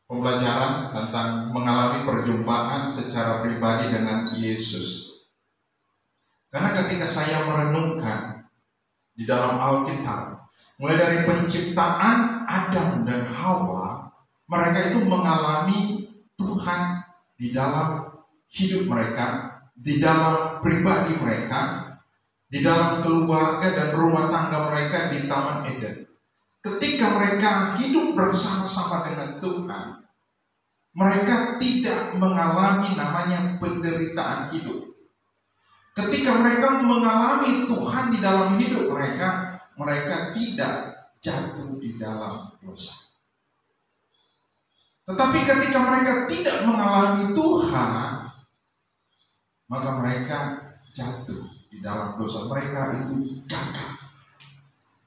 pembelajaran tentang mengalami perjumpaan secara pribadi dengan Yesus. Karena ketika saya merenungkan di dalam Alkitab, mulai dari penciptaan Adam dan Hawa, mereka itu mengalami Tuhan di dalam hidup mereka, di dalam pribadi mereka, di dalam keluarga dan rumah tangga mereka di Taman Eden. Ketika mereka hidup bersama-sama dengan Tuhan, mereka tidak mengalami namanya penderitaan hidup. Ketika mereka mengalami Tuhan di dalam hidup mereka, mereka tidak jatuh di dalam dosa. Tetapi ketika mereka tidak mengalami Tuhan, maka mereka jatuh di dalam dosa. Mereka itu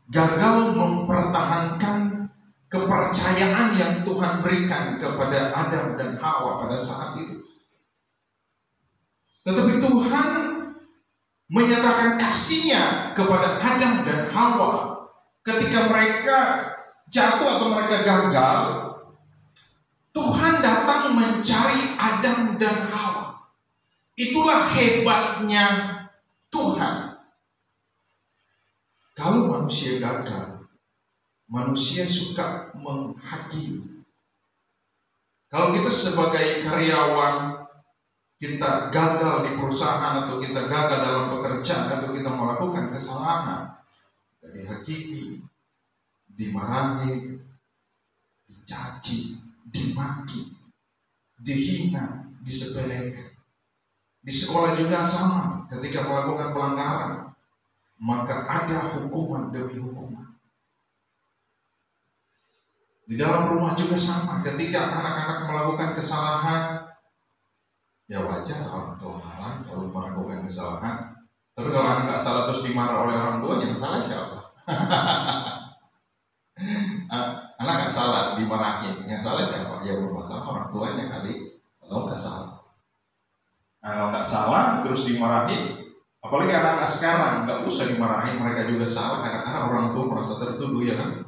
gagal mempertahankan kepercayaan yang Tuhan berikan kepada Adam dan Hawa pada saat itu. Tetapi Tuhan menyatakan kasih-Nya kepada Adam dan Hawa ketika mereka jatuh atau mereka gagal. Tuhan datang mencari Adam dan Hawa. Itulah hebatnya Tuhan. Kalau manusia gagal, manusia suka menghakimi. Kalau kita sebagai karyawan, kita gagal di perusahaan atau kita gagal dalam pekerjaan atau kita melakukan kesalahan, kita dihakimi, dimarahi, dicaci, dimaki, dihina, disepelekan. Di sekolah juga sama, ketika melakukan pelanggaran, maka ada hukuman demi hukuman. Di dalam rumah juga sama, ketika anak-anak melakukan kesalahan, ya wajar orang tua marah kalau melakukan kesalahan. Tapi kalau anak nggak salah terus dimarah oleh orang tua, yang salah siapa? Anak nggak salah dimarahin, yang salah siapa? Ya bermasalah orang tuanya kali. Kalau nggak salah, kalau nggak salah terus dimarahin, apalagi anak-anak sekarang nggak usah dimarahin, mereka juga salah karena orang tua merasa tertuduh, ya kan?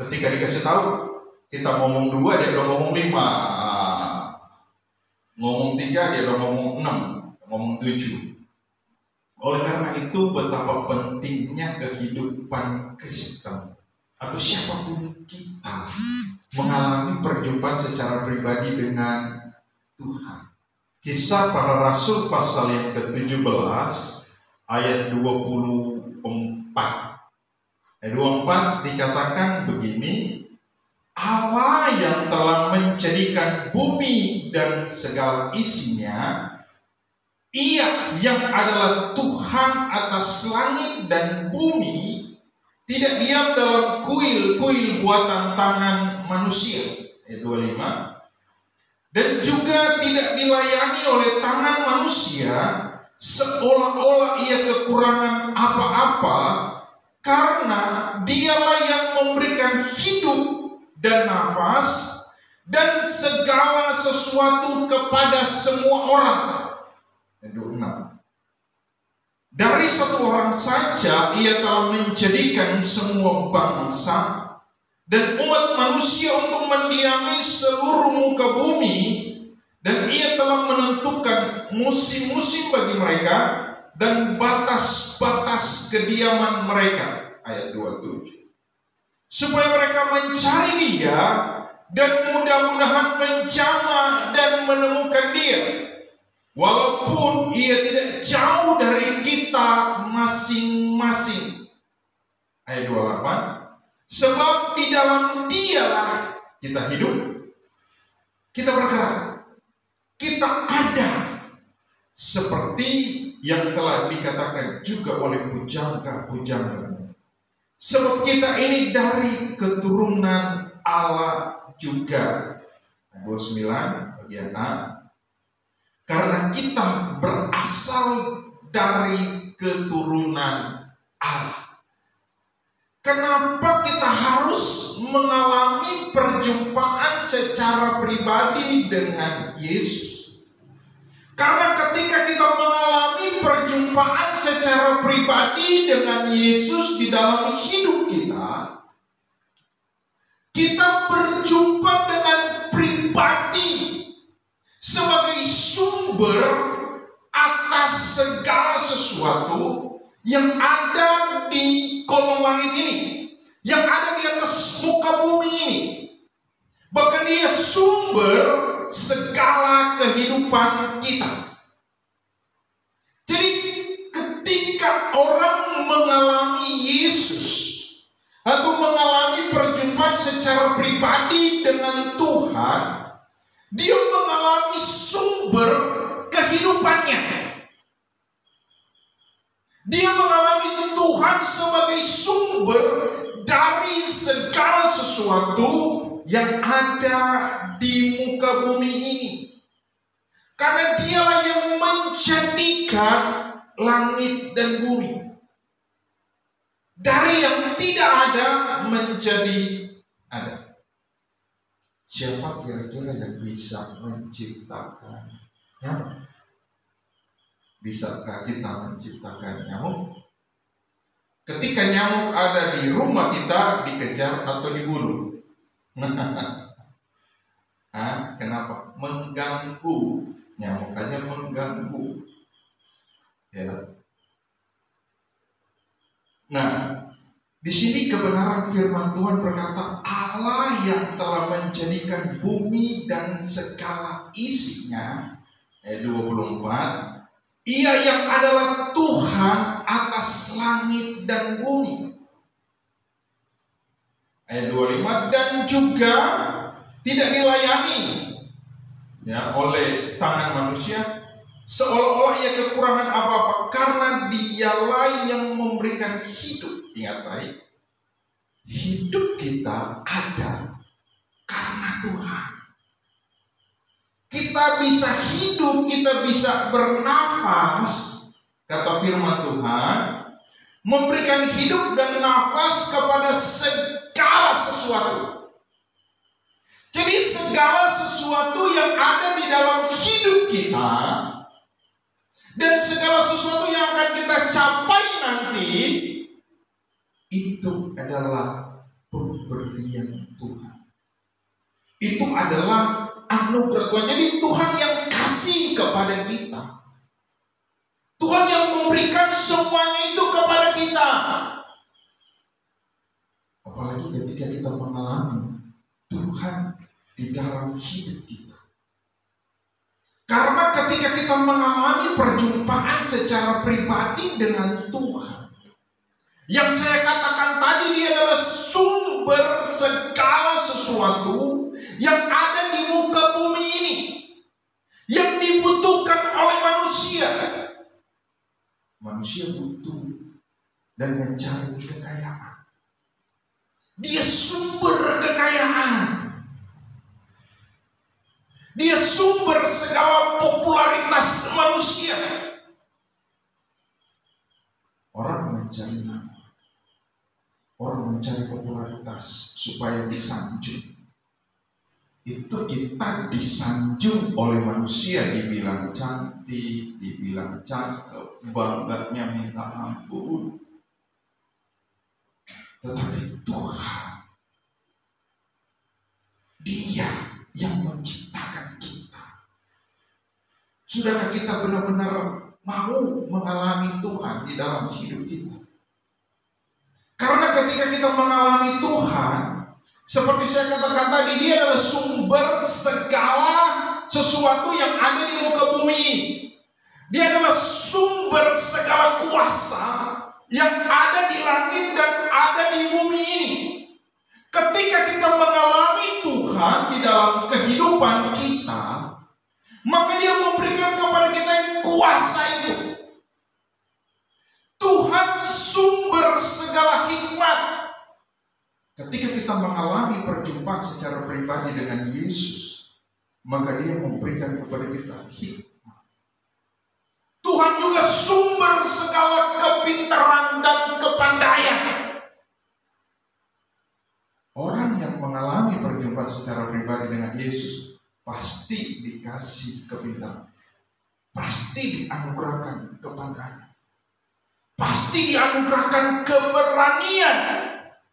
Ketika dikasih tahu, kita ngomong 2, dia udah ngomong 5. Ngomong 3, dia udah ngomong 6, ngomong 7. Oleh karena itu betapa pentingnya kehidupan Kristen atau siapapun kita mengalami perjumpaan secara pribadi dengan Tuhan. Kisah Para Rasul pasal yang ke-17 ayat 24. Ayat 24 dikatakan begini, Allah yang telah menjadikan bumi dan segala isinya, Ia yang adalah Tuhan atas langit dan bumi, tidak diam dalam kuil-kuil buatan tangan manusia. Ayat 25. Dan juga tidak dilayani oleh tangan manusia, seolah-olah ia kekurangan apa-apa, karena Dialah yang memberikan hidup dan nafas dan segala sesuatu kepada semua orang. 26. Dari satu orang saja Ia telah menjadikan semua bangsa dan umat manusia untuk mendiami seluruh muka bumi, dan Ia telah menentukan musim-musim bagi mereka dan batas-batas kediaman mereka. Ayat 27. Supaya mereka mencari Dia dan mudah-mudahan menjamah dan menemukan Dia, walaupun Ia tidak jauh dari kita masing-masing. Ayat 28. Sebab di dalam Dialah kita hidup, kita bergerak, kita ada, seperti yang telah dikatakan juga oleh pujangga-pujangga. Sebab kita ini dari keturunan Allah juga. 29 bagian A. Karena kita berasal dari keturunan Allah. Kenapa kita harus mengalami perjumpaan secara pribadi dengan Yesus? Karena ketika kita mengalami perjumpaan secara pribadi dengan Yesus di dalam hidup kita, kita berjumpa dengan yang ada di kolong langit ini, yang ada di atas muka bumi ini. Bahkan Dia sumber segala kehidupan kita. Jadi ketika orang mengalami Yesus atau mengalami perjumpaan secara pribadi dengan Tuhan, dia mengalami sumber kehidupannya. Dia mengalami Tuhan sebagai sumber dari segala sesuatu yang ada di muka bumi ini. Karena Dialah yang menjadikan langit dan bumi. Dari yang tidak ada menjadi ada. Siapa kira-kira yang bisa menciptakan nyamuk? Bisakah kita menciptakan nyamuk? Ketika nyamuk ada di rumah kita, dikejar atau dibunuh? Kenapa? Mengganggu. Nyamuk aja mengganggu. Ya. Nah, di sini kebenaran firman Tuhan berkata, Allah yang telah menjadikan bumi dan segala isinya, ayat 24, Ia yang adalah Tuhan atas langit dan bumi. Ayat 25, dan juga tidak dilayani oleh tangan manusia, seolah-olah ia kekurangan apa-apa, karena Dialah yang memberikan hidup. Ingat baik, hidup kita ada karena Tuhan. Kita bisa hidup, kita bisa bernafas, kata firman Tuhan, memberikan hidup dan nafas kepada segala sesuatu. Jadi segala sesuatu yang ada di dalam hidup kita dan segala sesuatu yang akan kita capai nanti, itu adalah pemberian Tuhan. Itu adalah anugerah Tuhan. Jadi Tuhan yang kasih kepada kita. Tuhan yang memberikan semuanya itu kepada kita. Apalagi ketika kita mengalami Tuhan di dalam hidup kita. Karena ketika kita mengalami perjumpaan secara pribadi dengan Tuhan, yang saya katakan tadi, Dia adalah sumber segala sesuatu yang ada di muka bumi ini, yang dibutuhkan oleh manusia. Manusia butuh dan mencari kekayaan. Dia sumber kekayaan. Dia sumber segala popularitas manusia. Orang mencari nama, orang mencari popularitas supaya disanjung. Itu kita disanjung oleh manusia, dibilang cantik, dibilang cakep, bangganya minta ampun. Tetapi Tuhan, Dia yang menciptakan kita. Sudahkah kita benar-benar mau mengalami Tuhan di dalam hidup kita? Karena ketika kita mengalami Tuhan, seperti saya katakan tadi, Dia adalah sumber segala sesuatu yang ada di muka bumi. Dia adalah sumber segala kuasa yang ada di langit dan ada di bumi ini. Ketika kita mengalami Tuhan di dalam kehidupan kita, maka Dia memberikan kepada kita yang kuasa itu. Tuhan sumber segala hikmat. Ketika kita mengalami perjumpaan secara pribadi dengan Yesus, maka Dia memberikan kepada kita hikmat. Tuhan juga sumber segala kepintaran dan kepandaian. Orang yang mengalami perjumpaan secara pribadi dengan Yesus pasti dikasih kepintaran, pasti dianugerahkan kepandaian, pasti dianugerahkan keberanian.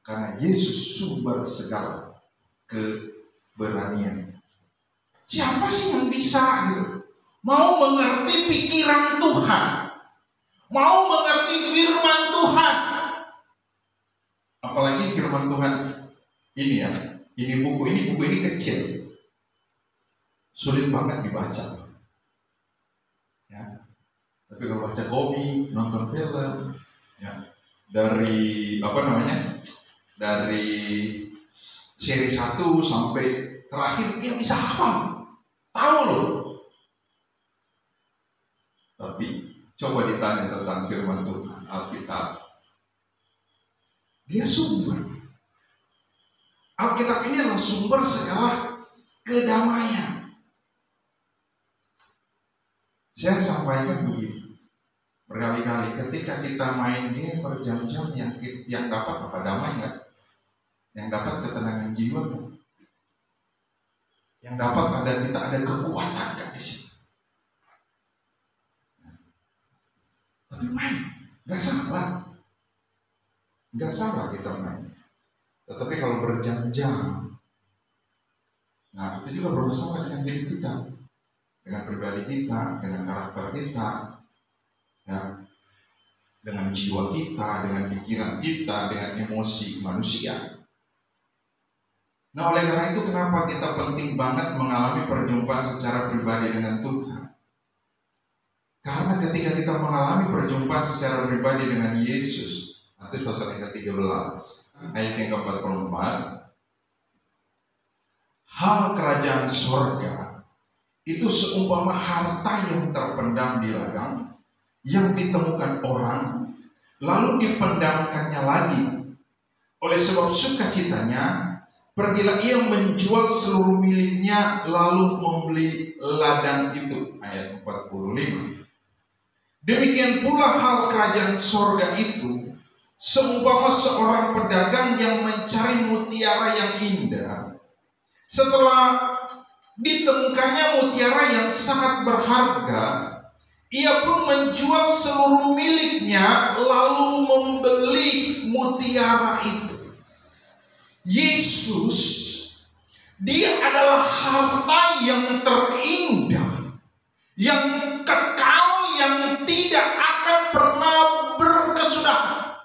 Karena Yesus sumber segala keberanian. Siapa sih yang bisa mau mengerti pikiran Tuhan, mau mengerti firman Tuhan. Apalagi firman Tuhan ini ya, ini buku ini kecil, sulit banget dibaca. Ya. Tapi kalau baca komik, nonton film, ya, dari dari seri 1 sampai terakhir dia bisa hafal, tahu loh. Tapi coba ditanya tentang firman Tuhan, Alkitab, dia sumber. Alkitab ini adalah sumber segala kedamaian. Saya sampaikan begini berkali-kali, ketika kita main game berjam-jam, yang dapat apa? Damai nggak? Yang dapat ketenangan jiwa nggak? Yang dapat kita ada kekuatan kan di situ. Tapi main, nggak salah kita main. Tetapi kalau berjam-jam, nah itu juga bermasalah dengan hidup kita, dengan pribadi kita, dengan karakter kita, ya, dengan jiwa kita, dengan pikiran kita, dengan emosi manusia. Nah, oleh karena itu kenapa kita penting banget mengalami perjumpaan secara pribadi dengan Tuhan? Karena ketika kita mengalami perjumpaan secara pribadi dengan Yesus, Matius pasal yang ke-13 ayat yang ke-44, hal kerajaan surga itu seumpama harta yang terpendam di ladang, yang ditemukan orang, lalu dipendamkannya lagi. Oleh sebab sukacitanya, pergilah ia menjual seluruh miliknya, lalu membeli ladang itu. Ayat 45. Demikian pula hal kerajaan sorga itu seumpama seorang pedagang yang mencari mutiara yang indah. Setelah ditemukannya mutiara yang sangat berharga, ia pun menjual seluruh miliknya, lalu membeli mutiara itu. Yesus, dia adalah harta yang terindah, yang kekal, yang tidak akan pernah berkesudahan,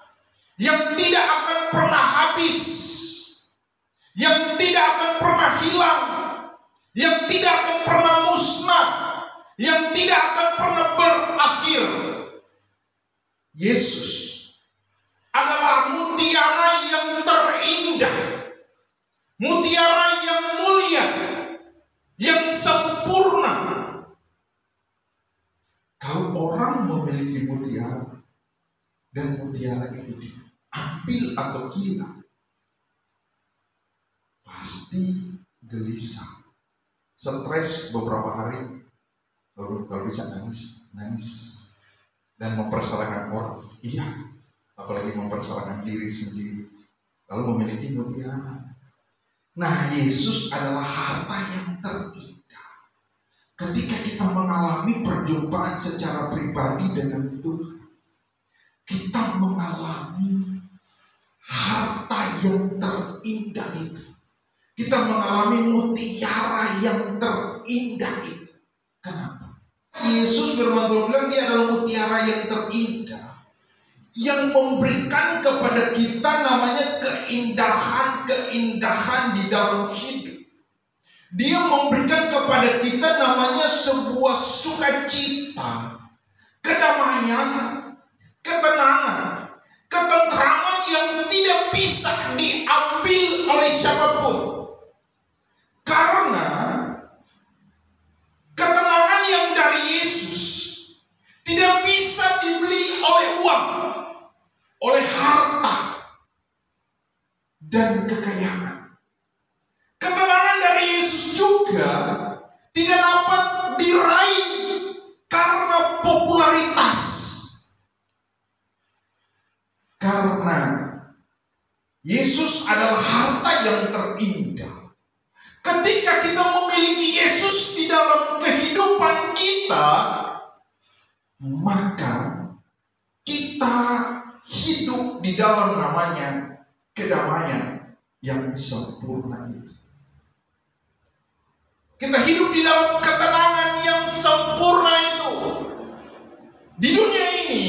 yang tidak akan pernah habis, yang tidak akan pernah hilang, yang tidak akan pernah musnah, yang tidak akan pernah berakhir. Yesus adalah mutiara yang terindah, mutiara yang mulia, yang sempurna. Kalau orang memiliki mutiara dan mutiara itu diambil atau hilang, pasti gelisah, stres beberapa hari, kalau bisa nangis dan mempersalahkan orang. Iya, apalagi mempersalahkan diri sendiri kalau memiliki mutiara. Nah, Yesus adalah harta yang terindah. Ketika kita mengalami perjumpaan secara pribadi dengan Tuhan, kita mengalami harta yang terindah itu. Kita mengalami mutiara yang terindah itu. Kenapa? Yesus firman Tuhan bilang dia adalah mutiara yang terindah, yang memberikan kepada kita namanya keindahan di dalam hidup. Dia memberikan kepada kita namanya sebuah sukacita, kedamaian, ketenangan, ketentraman yang tidak bisa diambil oleh siapapun. Karena ketenangan yang dari Yesus tidak bisa dibeli oleh uang, oleh harta dan kekayaan. Ketenangan dari Yesus juga tidak dapat diraih karena popularitas. Karena Yesus adalah harta yang terindah. Ketika kita memiliki Yesus di dalam kehidupan kita, maka kita hidup di dalam namanya kedamaian yang sempurna itu. Kita hidup di dalam ketenangan yang sempurna itu. Di dunia ini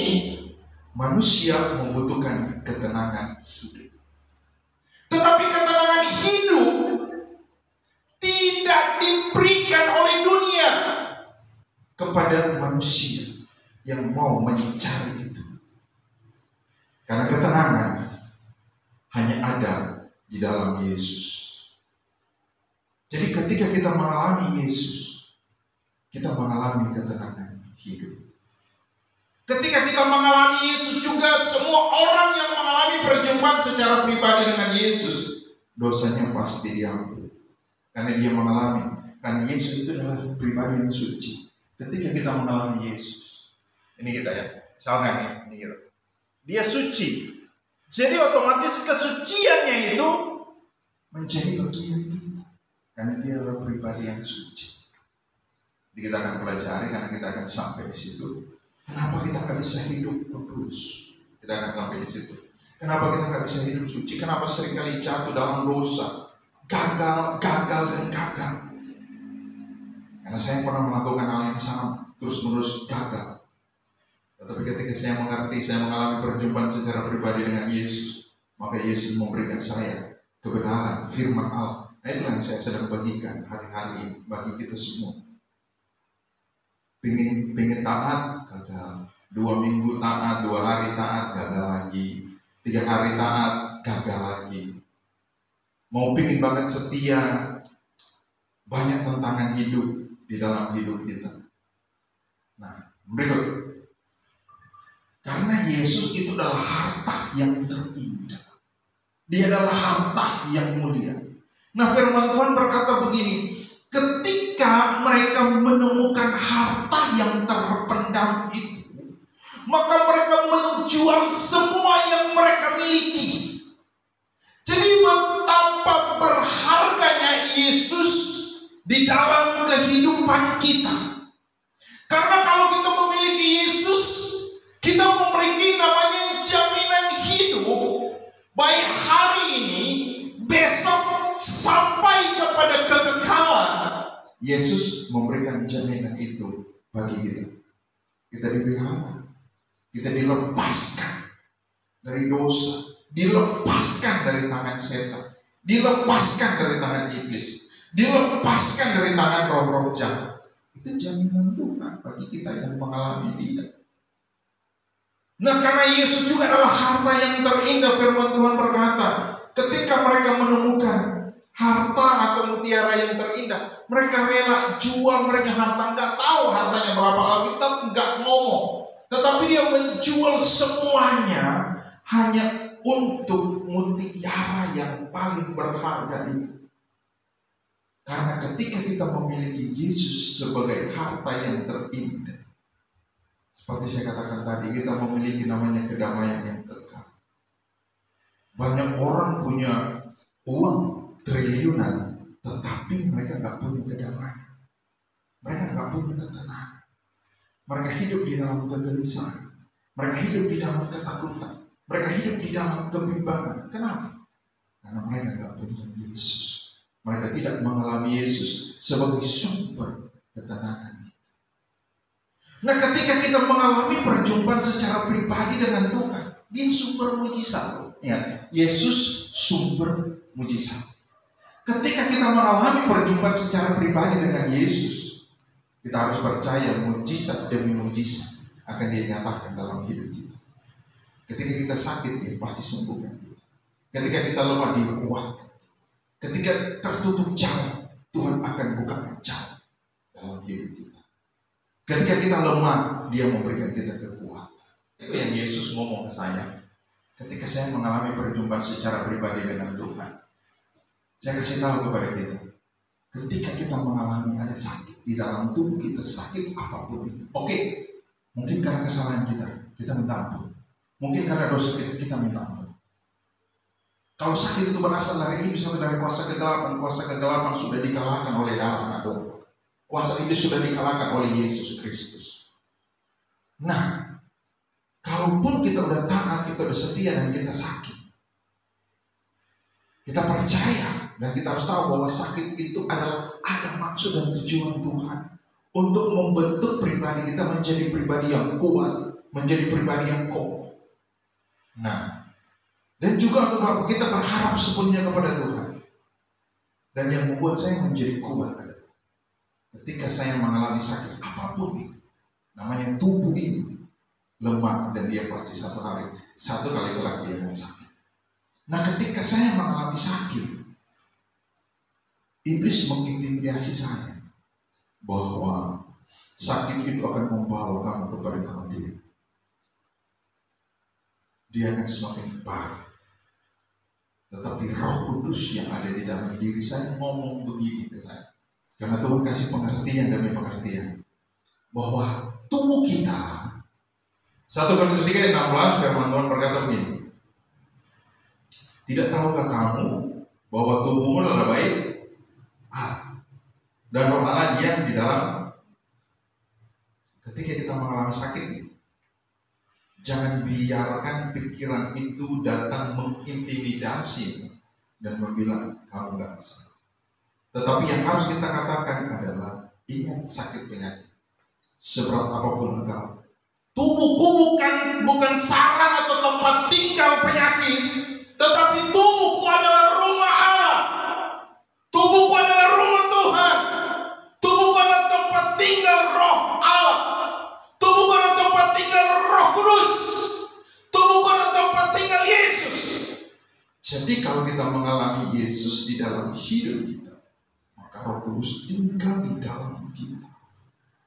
Manusia membutuhkan ketenangan hidup. Tetapi ketenangan hidup tidak diberikan oleh dunia kepada manusia yang mau mencari itu. Karena ketenangan hanya ada di dalam Yesus. Jadi ketika kita mengalami Yesus, kita mengalami ketenangan hidup. Ketika kita mengalami Yesus juga, semua orang yang mengalami perjumpaan secara pribadi dengan Yesus, dosanya pasti diampuni. Karena dia mengalami, karena Yesus itu adalah pribadi yang suci. Ketika kita mengalami Yesus, ini kita ya, misalkan ini kita, dia suci. Jadi otomatis kesuciannya itu menjadi bagian kita, karena dia adalah pribadi yang suci. Jadi kita akan pelajari, karena kita akan sampai di situ. Kenapa kita nggak bisa hidup kudus? Kita akan sampai di situ. Kenapa kita nggak bisa hidup suci? Kenapa seringkali jatuh dalam dosa, gagal dan gagal? Karena saya pernah melakukan hal yang sama, terus-menerus gagal. Tetapi ketika saya mengerti, saya mengalami perjumpaan secara pribadi dengan Yesus, maka Yesus memberikan saya kebenaran, firman Allah. Nah, itu yang saya sedang bagikan hari-hari ini bagi kita semua. Pengen taat, gagal. 2 minggu taat, 2 hari taat, gagal lagi. 3 hari taat, gagal lagi. Mau pingin banget setia, banyak tantangan hidup di dalam hidup kita. Nah, berikut. Karena Yesus itu adalah harta yang terindah. Dia adalah harta yang mulia. Nah, firman Tuhan berkata begini, ketika mereka menemukan harta yang terpendam itu, maka mereka menjual semua yang mereka miliki. Jadi betapa berharganya Yesus di dalam kehidupan kita. Karena kalau kita memiliki Yesus, kita memiliki namanya jaminan hidup, baik hari ini, besok, sampai kepada kekekalan. Yesus memberikan jaminan itu bagi kita. Kita dipelihara, kita dilepaskan dari dosa, dilepaskan dari tangan setan, dilepaskan dari tangan iblis, dilepaskan dari tangan roh-roh jahat. Itu jaminan Tuhan bagi kita yang mengalami Dia. Nah, karena Yesus juga adalah harta yang terindah, firman Tuhan berkata, ketika mereka menemukan harta atau mutiara yang terindah, mereka rela jual mereka harta. Nggak tahu hartanya berapa, Alkitab nggak ngomong, tetapi dia menjual semuanya hanya untuk mutiara yang paling berharga itu. Karena ketika kita memiliki Yesus sebagai harta yang terindah, seperti saya katakan tadi, kita memiliki namanya kedamaian yang kekal. Banyak orang punya uang triliunan, tetapi mereka nggak punya kedamaian. Mereka nggak punya ketenangan. Mereka hidup di dalam kegelisahan. Mereka hidup di dalam ketakutan. Mereka hidup di dalam kebimbangan. Kenapa? Karena mereka nggak punya Yesus. Mereka tidak mengalami Yesus sebagai sumber ketenangan. Nah, ketika kita mengalami perjumpaan secara pribadi dengan Tuhan, Dia sumber mujizat. Ya, Yesus sumber mujizat. Ketika kita mengalami perjumpaan secara pribadi dengan Yesus, kita harus percaya mujizat demi mujizat akan Dia nyatakan dalam hidup kita. Ketika kita sakit, Dia pasti sembuhkan kita. Ketika kita lemah, Dia kuatkan. Ketika tertutup jalan, Tuhan akan bukakan jalan dalam hidup kita. Ketika kita lemah, Dia memberikan kita kekuatan. Itu yang Yesus ngomong ke saya. Ketika saya mengalami perjumpaan secara pribadi dengan Tuhan, saya kasih tahu kepada kita, ketika kita mengalami ada sakit di dalam tubuh kita, sakit apapun itu, oke, mungkin karena kesalahan kita minta ampun. Mungkin karena dosa kita minta ampun. Kalau sakit itu berasal dari iblis atau dari kuasa kegelapan sudah dikalahkan oleh darah anak domba. Kuasa iblis sudah dikalahkan oleh Yesus Kristus. Nah, kalaupun kita udah taat, kita udah setia dan kita sakit, kita percaya dan kita harus tahu bahwa sakit itu adalah ada maksud dan tujuan Tuhan untuk membentuk pribadi kita menjadi pribadi yang kuat, menjadi pribadi yang kokoh. Nah, dan juga untuk kita berharap sepenuhnya kepada Tuhan. Dan yang membuat saya menjadi kuat adalah ketika saya mengalami sakit apapun itu, namanya tubuh ini lemah dan dia pasti satu kali kelak dia akan sakit. Nah, ketika saya mengalami sakit, iblis mengintimidasi saya bahwa sakit itu akan membawa kamu kepada kematian. Dia akan semakin parah. Tetapi Roh Kudus yang ada di dalam diri saya ngomong begini ke saya. Karena Tuhan kasih pengertian demi pengertian bahwa tubuh kita, 1 Korintus 3:16 firman Tuhan berkata begini, tidak tahukah kamu bahwa tubuhmu adalah baik Allah dan Roh Allah diam di dalam. Ketika kita mengalami sakit, jangan biarkan pikiran itu datang mengintimidasi dan bilang kamu gak bisa. Tetapi yang harus kita katakan adalah ingat sakit penyakit. Seberat apapun engkau, tubuhku bukan sarang atau tempat tinggal penyakit, tetapi tubuhku adalah rumah Allah. Tubuhku adalah rumah Tuhan. Tubuhku adalah tempat tinggal Roh Allah. Tubuhku adalah tempat tinggal Roh Kudus. Tubuhku adalah tempat tinggal Yesus. Jadi kalau kita mengalami Yesus di dalam hidup kita, maka Roh Kudus tinggal di dalam kita.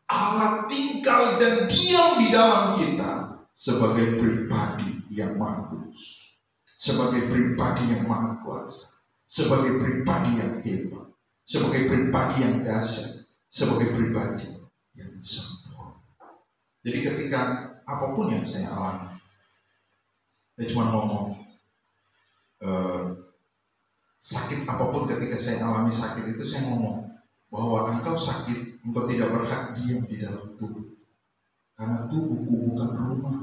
Allah tinggal dan diam di dalam kita sebagai pribadi yang Maha Kudus, sebagai pribadi yang Maha Kuasa, sebagai pribadi yang hebat, sebagai pribadi yang dahsyat, sebagai pribadi yang sempurna. Jadi ketika apapun yang saya alami, saya cuma ngomong sakit apapun, ketika saya alami sakit itu saya ngomong bahwa engkau sakit, engkau tidak berhak diam di dalam tubuh, karena tubuhku bukan rumah.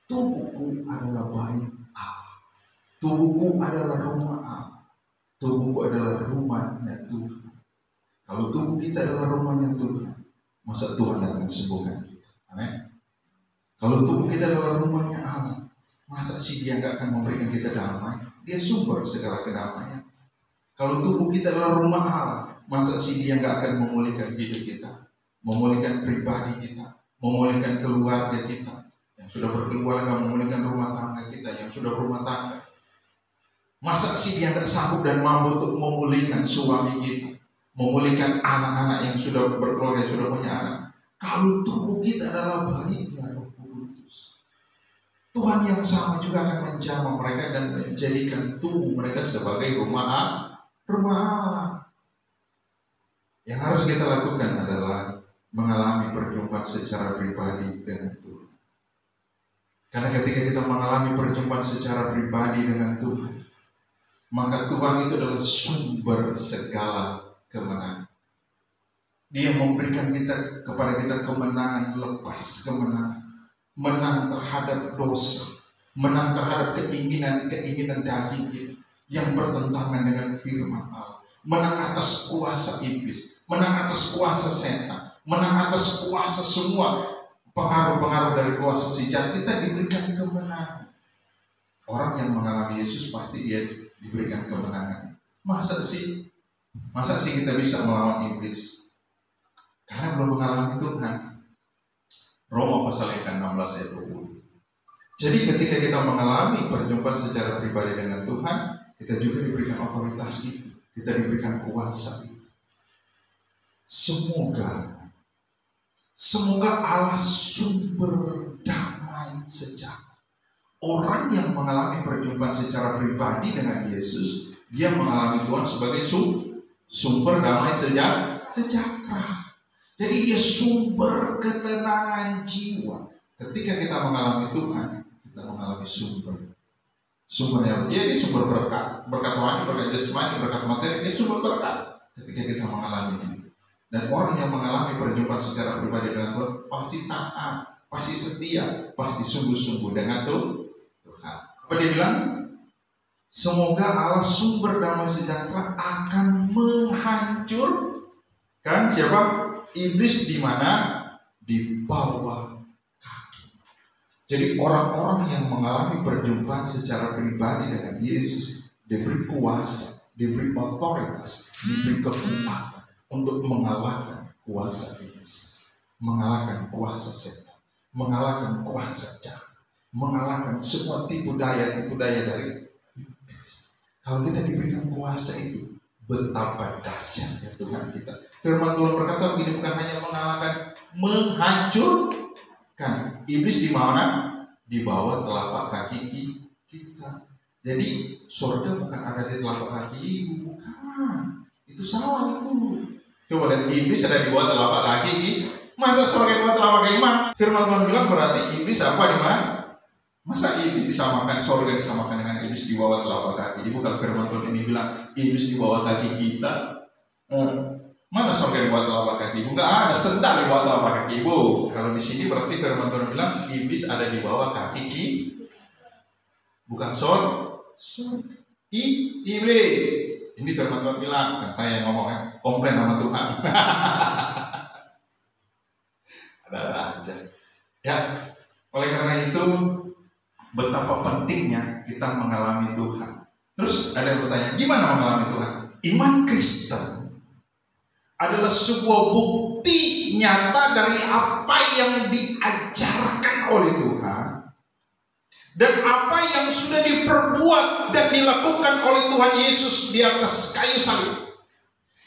Tubuhku adalah bait Allah. Tubuhku adalah rumah Allah. Tubuhku adalah rumahnya Tuhan. Kalau tubuh kita adalah rumahnya Tuhan, masa Tuhan akan sembuhkan kita? Amin. Kalau tubuh kita adalah rumahnya Allah, masa sih dia nggak akan memberikan kita damai? Dia sumber segala kedamaian. Kalau tubuh kita adalah rumah Allah, masa sih dia nggak akan memulihkan hidup kita, memulihkan pribadi kita, memulihkan keluarga kita, yang sudah berkeluarga, memulihkan rumah tangga kita, yang sudah berumah tangga. Masa sih dia nggak sanggup dan mampu untuk memulihkan suami kita, memulihkan anak-anak yang sudah berkeluarga, yang sudah punya anak. Kalau tubuh kita adalah baiknya Roh Kudus, Tuhan yang sama juga akan menjamah mereka dan menjadikan tubuh mereka sebagai rumah Allah. Yang harus kita lakukan adalah mengalami perjumpaan secara pribadi dengan Tuhan. Karena ketika kita mengalami perjumpaan secara pribadi dengan Tuhan, maka Tuhan itu adalah sumber segala kemenangan. Dia memberikan kepada kita kemenangan lepas kemenangan, menang terhadap dosa, menang terhadap keinginan daging kita yang bertentangan dengan firman Allah, menang atas kuasa iblis, menang atas kuasa setan, menang atas kuasa semua pengaruh-pengaruh dari kuasa si jahat. Kita diberikan kemenangan. Orang yang mengalami Yesus pasti dia diberikan kemenangan. Masa sih kita bisa melawan iblis? Karena belum mengalami Tuhan. Roma pasal yang ke-16 ayat 20. Jadi ketika kita mengalami perjumpaan secara pribadi dengan Tuhan, kita juga diberikan otoritas itu, kita diberikan kuasa itu. Semoga Allah sumber damai sejahtera. Orang yang mengalami perjumpaan secara pribadi dengan Yesus, dia mengalami Tuhan sebagai sumber damai sejahtera. Jadi dia sumber ketenangan jiwa. Ketika kita mengalami Tuhan, kita mengalami sumbernya. Dia sumber berkat rohani, berkat jasmani, berkat materi. Dia sumber berkat ketika kita mengalami dia. Dan orang yang mengalami perjumpaan secara pribadi dengan Tuhan pasti taat, pasti setia, pasti sungguh-sungguh dengan Tuhan. Apa dia bilang? Semoga Allah sumber damai sejahtera akan menghancurkan siapa? Iblis di mana? Di bawah kaki. Jadi orang-orang yang mengalami perjumpaan secara pribadi dengan Yesus diberi kuasa, diberi otoritas, diberi kekuatan untuk mengalahkan kuasa iblis, mengalahkan kuasa setan, mengalahkan kuasa jahat, mengalahkan semua tipu daya dari iblis. Kalau kita diberikan kuasa itu, betapa dahsyatnya Tuhan kita. Firman Tuhan berkata begini, bukan hanya mengalahkan, menghancurkan. Iblis di mana? Di bawah telapak kaki kita. Jadi surga bukan ada di telapak kaki ibu, bukan. Itu salah itu. Coba lihat, iblis ada di bawah telapak kaki kita. Masa surga di bawah telapak kaki iman? Firman Tuhan bilang berarti iblis apa di mana? Masa iblis disamakan, surga disamakan dengan iblis di bawah telapak kaki? Jadi bukan firman Tuhan ini bilang iblis di bawah kaki kita. Mana surga di bawah telapak kaki ibu? Enggak ada, sendal di bawah telapak kaki ibu. Kalau di sini berarti firman Tuhan bilang iblis ada di bawah kaki kita. Bukan iblis. Ini firman Tuhan bilang, bukan saya yang ngomong, komplain sama Tuhan. Ada aja. Ya, oleh karena itu betapa pentingnya kita mengalami Tuhan. Terus ada yang bertanya, gimana mengalami Tuhan? Iman Kristen adalah sebuah bukti nyata dari apa yang diajarkan oleh Tuhan dan apa yang sudah diperbuat dan dilakukan oleh Tuhan Yesus di atas kayu salib.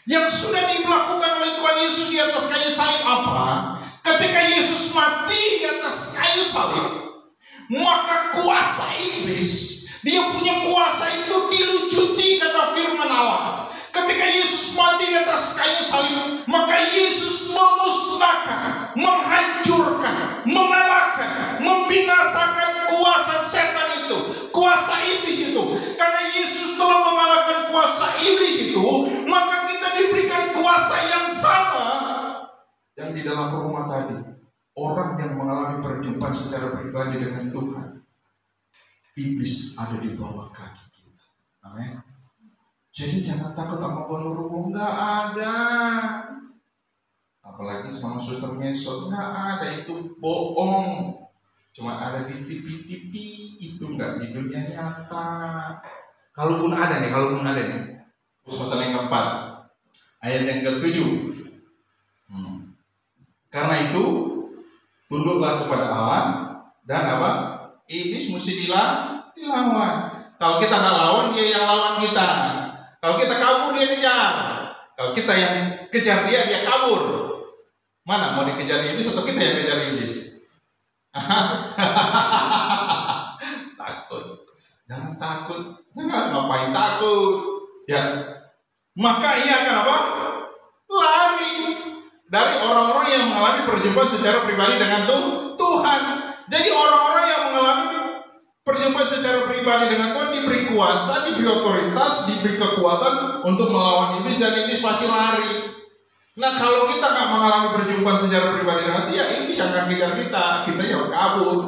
Yang sudah dilakukan oleh Tuhan Yesus di atas kayu salib apa? Ketika Yesus mati di atas kayu salib, maka kuasa iblis, dia punya kuasa itu dilucuti, kata firman Allah. Ketika Yesus mati di atas kayu salib, maka Yesus memusnahkan, menghancurkan, mengalahkan, membinasakan kuasa setan itu, kuasa iblis itu. Karena Yesus telah mengalahkan kuasa iblis itu, maka kita diberikan kuasa yang sama yang di dalam rumah tadi. Orang yang mengalami perjumpaan secara pribadi dengan Tuhan, iblis ada di bawah kaki kita. Amin. Jadi jangan takut sama penurun, nggak ada. Apalagi sama suster mesot, nggak ada, itu bohong. Cuma ada di TV, itu nggak di dunia nyata. Kalaupun ada nih, terus pasal yang keempat, ayat yang ke-7. Karena itu tunduklah kepada Allah dan apa? Iblis mesti dilawan. Kalau kita nggak lawan, dia yang lawan kita. Kalau kita kabur, dia kejar. Kalau kita yang kejar dia kabur. Mana mau dikejar iblis atau kita yang kejar iblis? Takut. Jangan takut. Jangan ngapain takut. Ya. Maka ia akan apa? Lari dari orang-orang yang mengalami perjumpaan secara pribadi dengan Tuhan. Jadi orang-orang yang mengalami perjumpaan secara pribadi dengan Tuhan diberi kuasa, diberi otoritas, diberi kekuatan untuk melawan iblis, dan iblis pasti lari. Nah, kalau kita nggak mengalami perjumpaan secara pribadi dengan dia, iblis akan kejar kita yang kabur.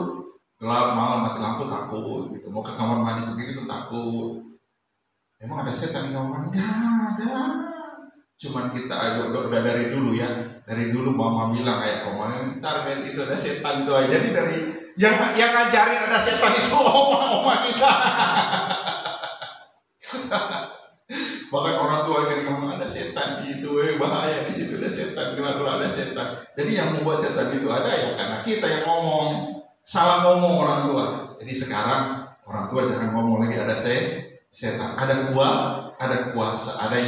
Gelap malam mati lampu takut, gitu. Mau ke kamar mandi sendiri pun takut. Emang ada setan di kamar mandi? Nggak ada. Cuman kita udah dari dulu ya. Dari dulu mama bilang kayak ntar itu ada setan itu aja. Jadi dari yang ngajarin ada setan itu oma kita. Bahkan orang tua yang ngomong ada setan itu, bahaya di situ ada setan, keluar ada setan. Jadi yang membuat setan itu ada ya karena kita yang ngomong, salah ngomong orang tua. Jadi sekarang orang tua jangan ngomong lagi ada setan, ada kuasa, ada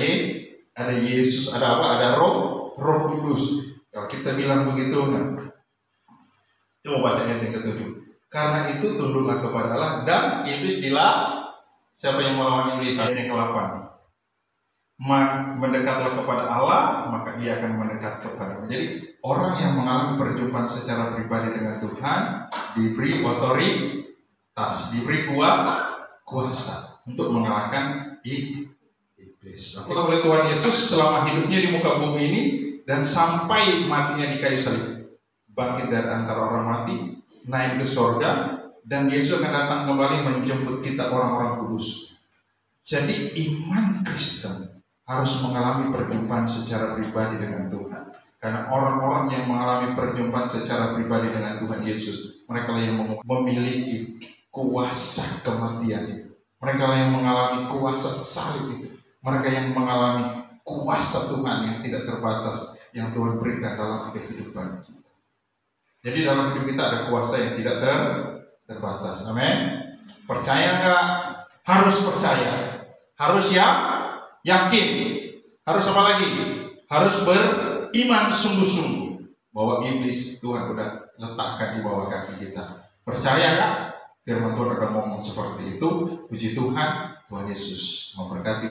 Yesus, ada apa? Ada Roh Kudus. Kalau kita bilang begitu, coba baca ayat yang ke-7. Karena itu tunduklah kepada Allah dan iblis siapa yang melawan iblis? Ayat yang ke-8. Mendekatlah kepada Allah, maka ia akan mendekat kepadamu. Jadi orang yang mengalami perjumpaan secara pribadi dengan Tuhan diberi otoritas, diberi kuasa untuk mengalahkan iblis. Aku oleh Tuhan Yesus selama hidupnya di muka bumi ini dan sampai matinya di kayu salib, bangkit dari antara orang mati, naik ke surga, dan Yesus akan datang kembali menjemput kita orang-orang kudus. Jadi iman Kristen harus mengalami perjumpaan secara pribadi dengan Tuhan. Karena orang-orang yang mengalami perjumpaan secara pribadi dengan Tuhan Yesus, mereka lah yang memiliki kuasa kematian itu. Mereka lah yang mengalami kuasa salib itu. Mereka yang mengalami kuasa Tuhan yang tidak terbatas yang Tuhan berikan dalam kehidupan kita. Jadi dalam hidup kita ada kuasa yang tidak terbatas. Amin. Percaya nggak? Harus percaya. Harus yakin. Harus apa lagi? Harus beriman sungguh-sungguh bahwa iblis Tuhan udah letakkan di bawah kaki kita. Percaya nggak? Firman Tuhan ada ngomong seperti itu. Puji Tuhan. Tuhan Yesus memberkati.